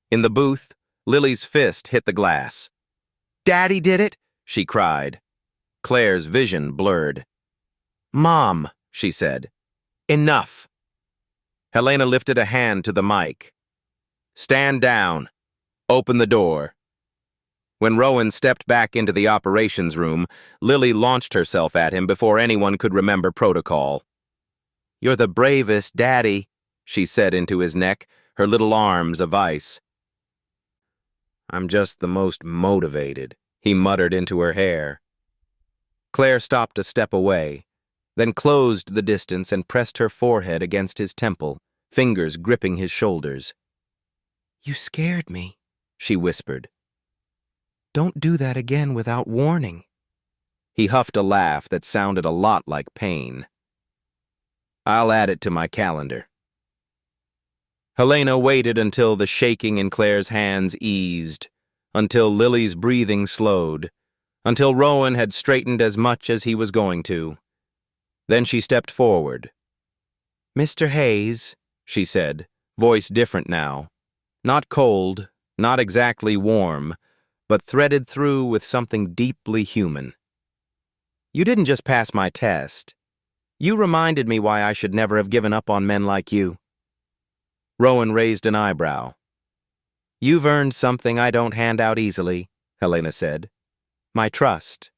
In the booth, Lily's fist hit the glass. "Daddy did it!" she cried. Claire's vision blurred. "Mom," she said. "Enough." Helena lifted a hand to the mic. "Stand down. Open the door." When Rowan stepped back into the operations room, Lily launched herself at him before anyone could remember protocol. "You're the bravest, Daddy," she said into his neck, her little arms of ice. "I'm just the most motivated," he muttered into her hair. Claire stopped a step away, then closed the distance and pressed her forehead against his temple, fingers gripping his shoulders. "You scared me," she whispered. "Don't do that again without warning." He huffed a laugh that sounded a lot like pain. "I'll add it to my calendar." Helena waited until the shaking in Claire's hands eased, until Lily's breathing slowed, until Rowan had straightened as much as he was going to. Then she stepped forward. "Mr. Hayes," she said, voice different now. Not cold, not exactly warm, but threaded through with something deeply human. "You didn't just pass my test. You reminded me why I should never have given up on men like you." Rowan raised an eyebrow. "You've earned something I don't hand out easily," Helena said. "My trust.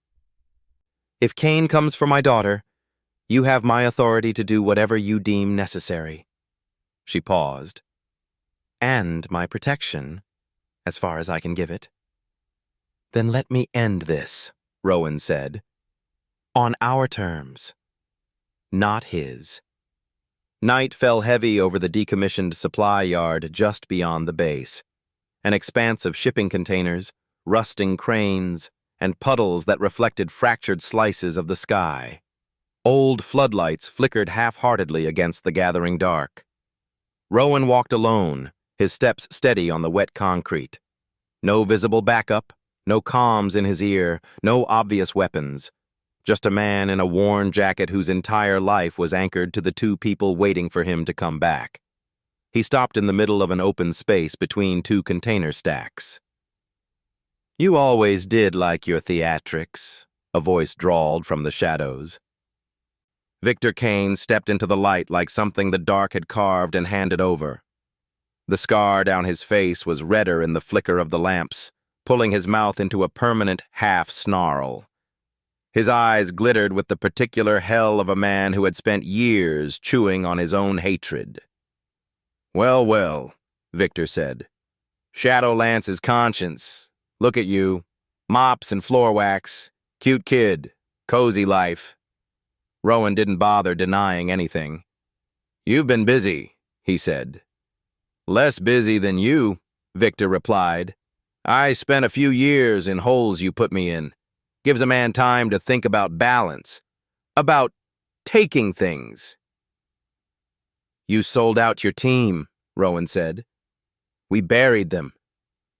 If Kane comes for my daughter, you have my authority to do whatever you deem necessary." She paused. "And my protection, as far as I can give it." "Then let me end this," Rowan said. "On our terms. Not his." Night fell heavy over the decommissioned supply yard just beyond the base, an expanse of shipping containers, rusting cranes, and puddles that reflected fractured slices of the sky. Old floodlights flickered half-heartedly against the gathering dark. Rowan walked alone, his steps steady on the wet concrete. No visible backup, no comms in his ear, no obvious weapons. Just a man in a worn jacket whose entire life was anchored to the two people waiting for him to come back. He stopped in the middle of an open space between two container stacks. "You always did like your theatrics," a voice drawled from the shadows. Victor Kane stepped into the light like something the dark had carved and handed over. The scar down his face was redder in the flicker of the lamps, pulling his mouth into a permanent half-snarl. His eyes glittered with the particular hell of a man who had spent years chewing on his own hatred. "Well, well," Victor said. "Shadowlance's conscience. Look at you. Mops and floor wax. Cute kid. Cozy life." Rowan didn't bother denying anything. "You've been busy," he said. "Less busy than you," Victor replied. "I spent a few years in holes you put me in. Gives a man time to think about balance. About taking things." "You sold out your team," Rowan said. "We buried them.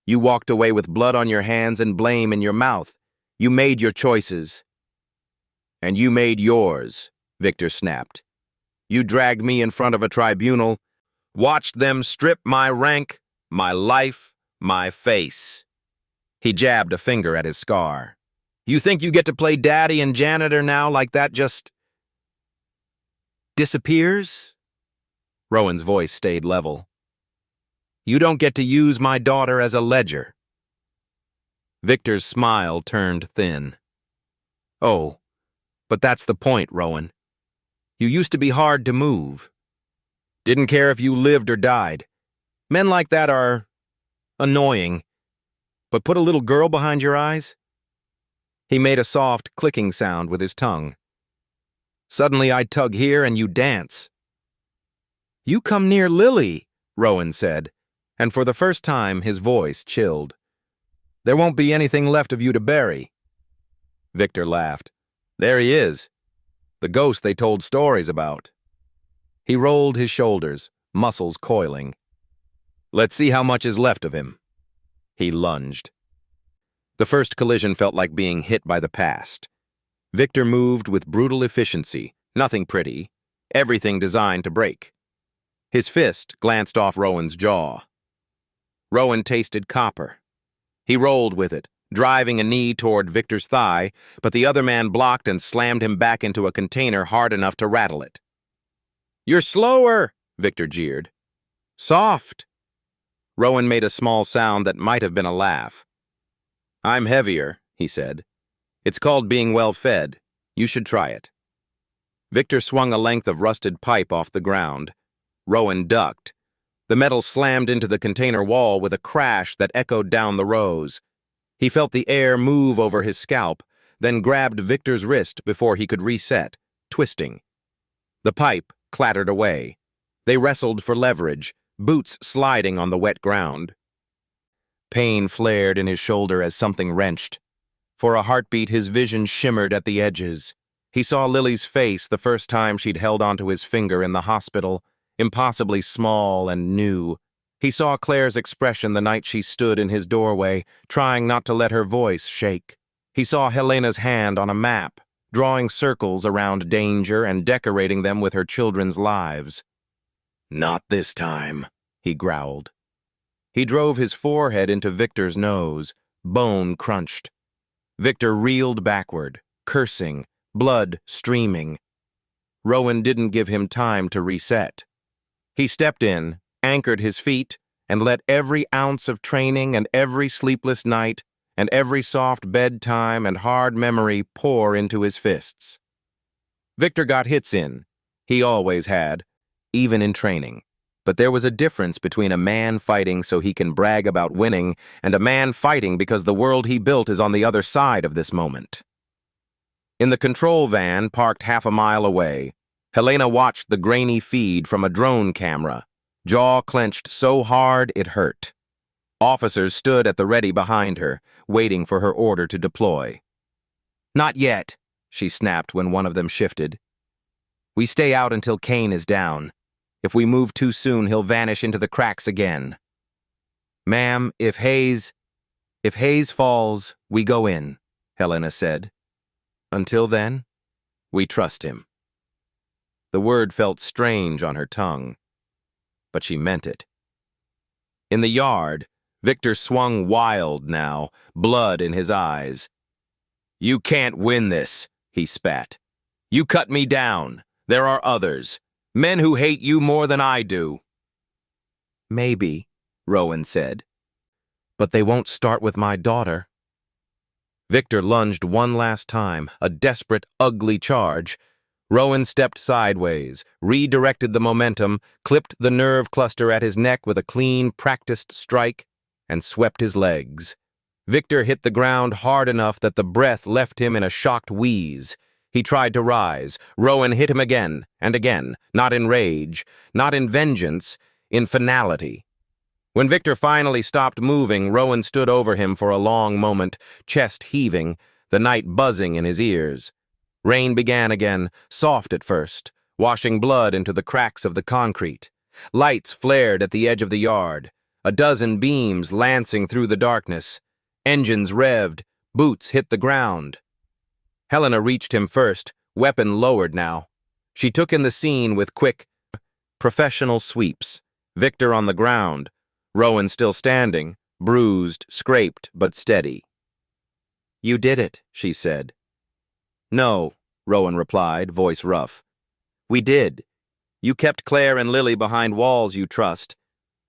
You walked away with blood on your hands and blame in your mouth. You made your choices." "And you made yours," Victor snapped. "You dragged me in front of a tribunal, watched them strip my rank, my life, my face." He jabbed a finger at his scar. "You think you get to play daddy and janitor now like that just disappears?" Rowan's voice stayed level. "You don't get to use my daughter as a ledger." Victor's smile turned thin. "Oh, but that's the point, Rowan. You used to be hard to move. Didn't care if you lived or died. Men like that are annoying. But put a little girl behind your eyes?" He made a soft, clicking sound with his tongue. "Suddenly I'd tug here and you dance. You come near Lily, Rowan said, and for the first time his voice chilled. There won't be anything left of you to bury. Victor laughed. There he is. The ghost they told stories about. He rolled his shoulders, muscles coiling. Let's see how much is left of him. He lunged. The first collision felt like being hit by the past. Victor moved with brutal efficiency, nothing pretty, everything designed to break. His fist glanced off Rowan's jaw. Rowan tasted copper. He rolled with it, driving a knee toward Victor's thigh, but the other man blocked and slammed him back into a container hard enough to rattle it. You're slower, Victor jeered. Soft. Rowan made a small sound that might have been a laugh. I'm heavier, he said. It's called being well fed. You should try it. Victor swung a length of rusted pipe off the ground. Rowan ducked. The metal slammed into the container wall with a crash that echoed down the rows. He felt the air move over his scalp, then grabbed Victor's wrist before he could reset, twisting. The pipe clattered away. They wrestled for leverage, boots sliding on the wet ground. Pain flared in his shoulder as something wrenched. For a heartbeat, his vision shimmered at the edges. He saw Lily's face the first time she'd held onto his finger in the hospital, impossibly small and new. He saw Claire's expression the night she stood in his doorway, trying not to let her voice shake. He saw Helena's hand on a map, drawing circles around danger and decorating them with her children's lives. Not this time, he growled. He drove his forehead into Victor's nose, bone crunched. Victor reeled backward, cursing, blood streaming. Rowan didn't give him time to reset. He stepped in, anchored his feet, and let every ounce of training and every sleepless night and every soft bedtime and hard memory pour into his fists. Victor got hits in. He always had, even in training. But there was a difference between a man fighting so he can brag about winning and a man fighting because the world he built is on the other side of this moment. In the control van, parked half a mile away, Helena watched the grainy feed from a drone camera, jaw clenched so hard it hurt. Officers stood at the ready behind her, waiting for her order to deploy. Not yet, she snapped when one of them shifted. We stay out until Kane is down. If we move too soon, he'll vanish into the cracks again. Ma'am, if Hayes falls, we go in, Helena said. Until then, we trust him. The word felt strange on her tongue, but she meant it. In the yard, Victor swung wild now, blood in his eyes. You can't win this, he spat. You cut me down. There are others. Men who hate you more than I do. Maybe, Rowan said. But they won't start with my daughter. Victor lunged one last time, a desperate, ugly charge. Rowan stepped sideways, redirected the momentum, clipped the nerve cluster at his neck with a clean, practiced strike, and swept his legs. Victor hit the ground hard enough that the breath left him in a shocked wheeze. He tried to rise. Rowan hit him again and again, not in rage, not in vengeance, in finality. When Victor finally stopped moving, Rowan stood over him for a long moment, chest heaving, the night buzzing in his ears. Rain began again, soft at first, washing blood into the cracks of the concrete. Lights flared at the edge of the yard, a dozen beams lancing through the darkness. Engines revved, boots hit the ground. Helena reached him first, weapon lowered now. She took in the scene with quick, professional sweeps. Victor on the ground, Rowan still standing, bruised, scraped, but steady. You did it, she said. No, Rowan replied, voice rough. We did. You kept Claire and Lily behind walls you trust.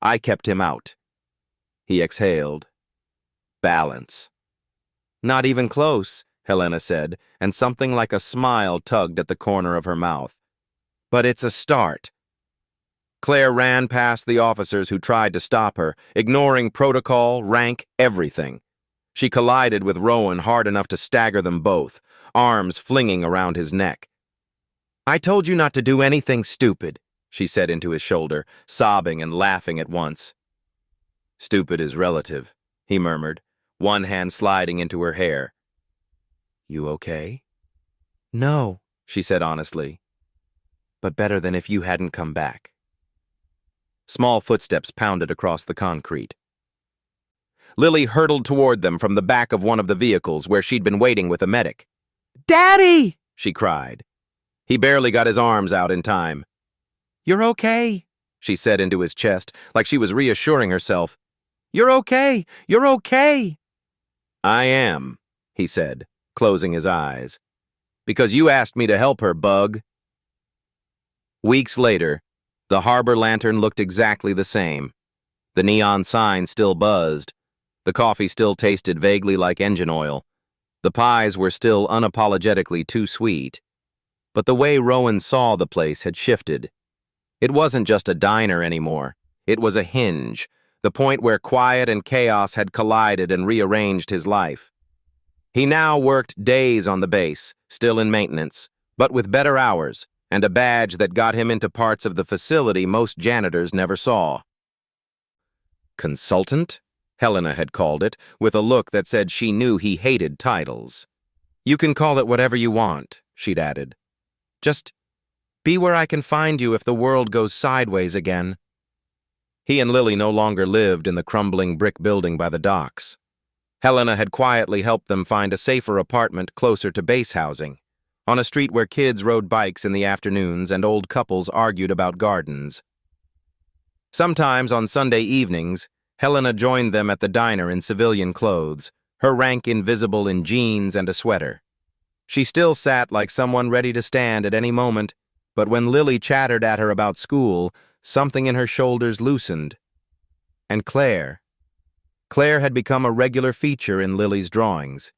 I kept him out. He exhaled. Balance. Not even close, Helena said, and something like a smile tugged at the corner of her mouth. But it's a start. Claire ran past the officers who tried to stop her, ignoring protocol, rank, everything. She collided with Rowan hard enough to stagger them both, arms flinging around his neck. I told you not to do anything stupid, she said into his shoulder, sobbing and laughing at once. Stupid is relative, he murmured, one hand sliding into her hair. You okay? No, she said honestly, but better than if you hadn't come back. Small footsteps pounded across the concrete. Lily hurtled toward them from the back of one of the vehicles where she'd been waiting with a medic. Daddy! She cried. He barely got his arms out in time. You're okay, she said into his chest, like she was reassuring herself. You're okay! You're okay! I am, he said, closing his eyes. Because you asked me to help her, Bug. Weeks later, the harbor lantern looked exactly the same. The neon sign still buzzed. The coffee still tasted vaguely like engine oil. The pies were still unapologetically too sweet. But the way Rowan saw the place had shifted. It wasn't just a diner anymore. It was a hinge, the point where quiet and chaos had collided and rearranged his life. He now worked days on the base, still in maintenance, but with better hours, and a badge that got him into parts of the facility most janitors never saw. Consultant? Helena had called it, with a look that said she knew he hated titles. You can call it whatever you want, she'd added. Just be where I can find you if the world goes sideways again. He and Lily no longer lived in the crumbling brick building by the docks. Helena had quietly helped them find a safer apartment closer to base housing, on a street where kids rode bikes in the afternoons and old couples argued about gardens. Sometimes on Sunday evenings, Helena joined them at the diner in civilian clothes, her rank invisible in jeans and a sweater. She still sat like someone ready to stand at any moment, but when Lily chattered at her about school, something in her shoulders loosened. And Claire had become a regular feature in Lily's drawings.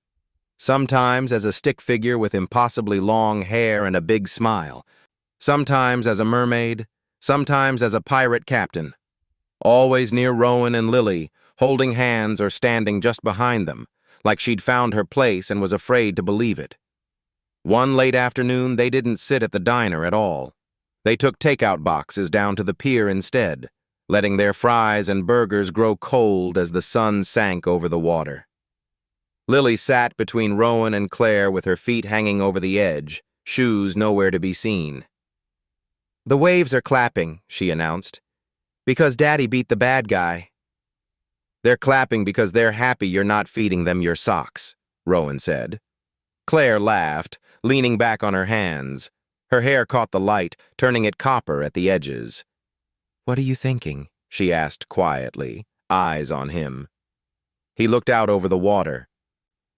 Sometimes as a stick figure with impossibly long hair and a big smile. Sometimes as a mermaid. Sometimes as a pirate captain. Always near Rowan and Lily, holding hands or standing just behind them, like she'd found her place and was afraid to believe it. One late afternoon, they didn't sit at the diner at all. They took takeout boxes down to the pier instead, letting their fries and burgers grow cold as the sun sank over the water. Lily sat between Rowan and Claire with her feet hanging over the edge, shoes nowhere to be seen. The waves are clapping, she announced, because Daddy beat the bad guy. They're clapping because they're happy you're not feeding them your socks, Rowan said. Claire laughed, leaning back on her hands. Her hair caught the light, turning it copper at the edges. What are you thinking? She asked quietly, eyes on him. He looked out over the water,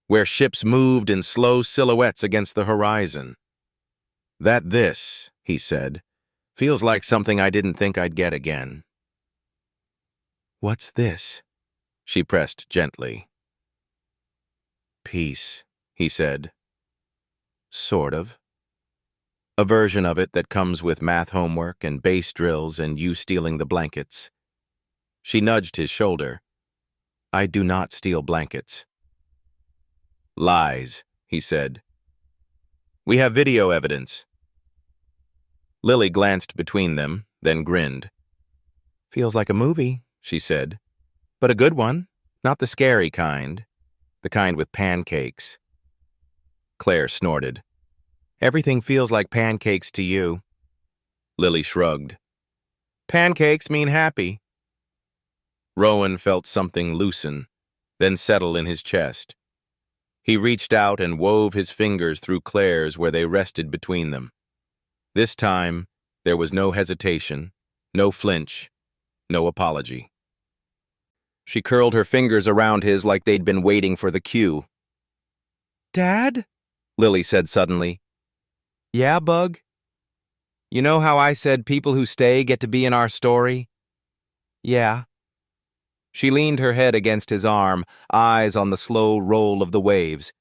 where ships moved in slow silhouettes against the horizon. This, he said, feels like something I didn't think I'd get again. What's this? She pressed gently. Peace, he said. Sort of. A version of it that comes with math homework and base drills and you stealing the blankets. She nudged his shoulder. I do not steal blankets. Lies, he said. We have video evidence. Lily glanced between them, then grinned. Feels like a movie, she said. But a good one, not the scary kind. The kind with pancakes. Claire snorted. Everything feels like pancakes to you. Lily shrugged. Pancakes mean happy. Rowan felt something loosen, then settle in his chest. He reached out and wove his fingers through Claire's where they rested between them. This time, there was no hesitation, no flinch, no apology. She curled her fingers around his like they'd been waiting for the cue. Dad? Lily said suddenly. Yeah, Bug? You know how I said people who stay get to be in our story? Yeah. She leaned her head against his arm, eyes on the slow roll of the waves.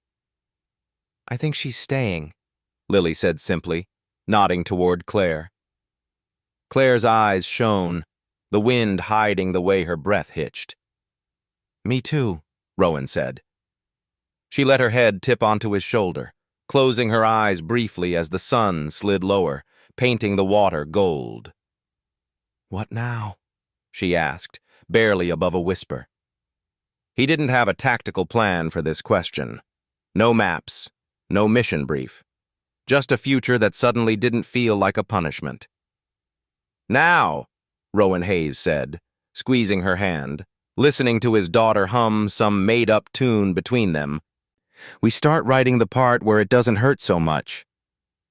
I think she's staying, Lily said simply, nodding toward Claire. Claire's eyes shone, the wind hiding the way her breath hitched. Me too, Rowan said. She let her head tip onto his shoulder, closing her eyes briefly as the sun slid lower, painting the water gold. What now? she asked, barely above a whisper. He didn't have a tactical plan for this question. No maps, no mission brief. Just a future that suddenly didn't feel like a punishment. Now, Rowan Hayes said, squeezing her hand, listening to his daughter hum some made-up tune between them. We start writing the part where it doesn't hurt so much.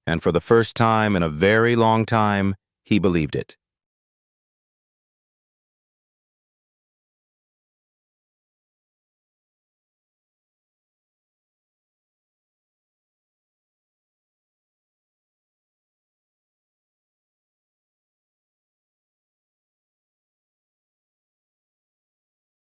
And for the first time in a very long time, he believed it.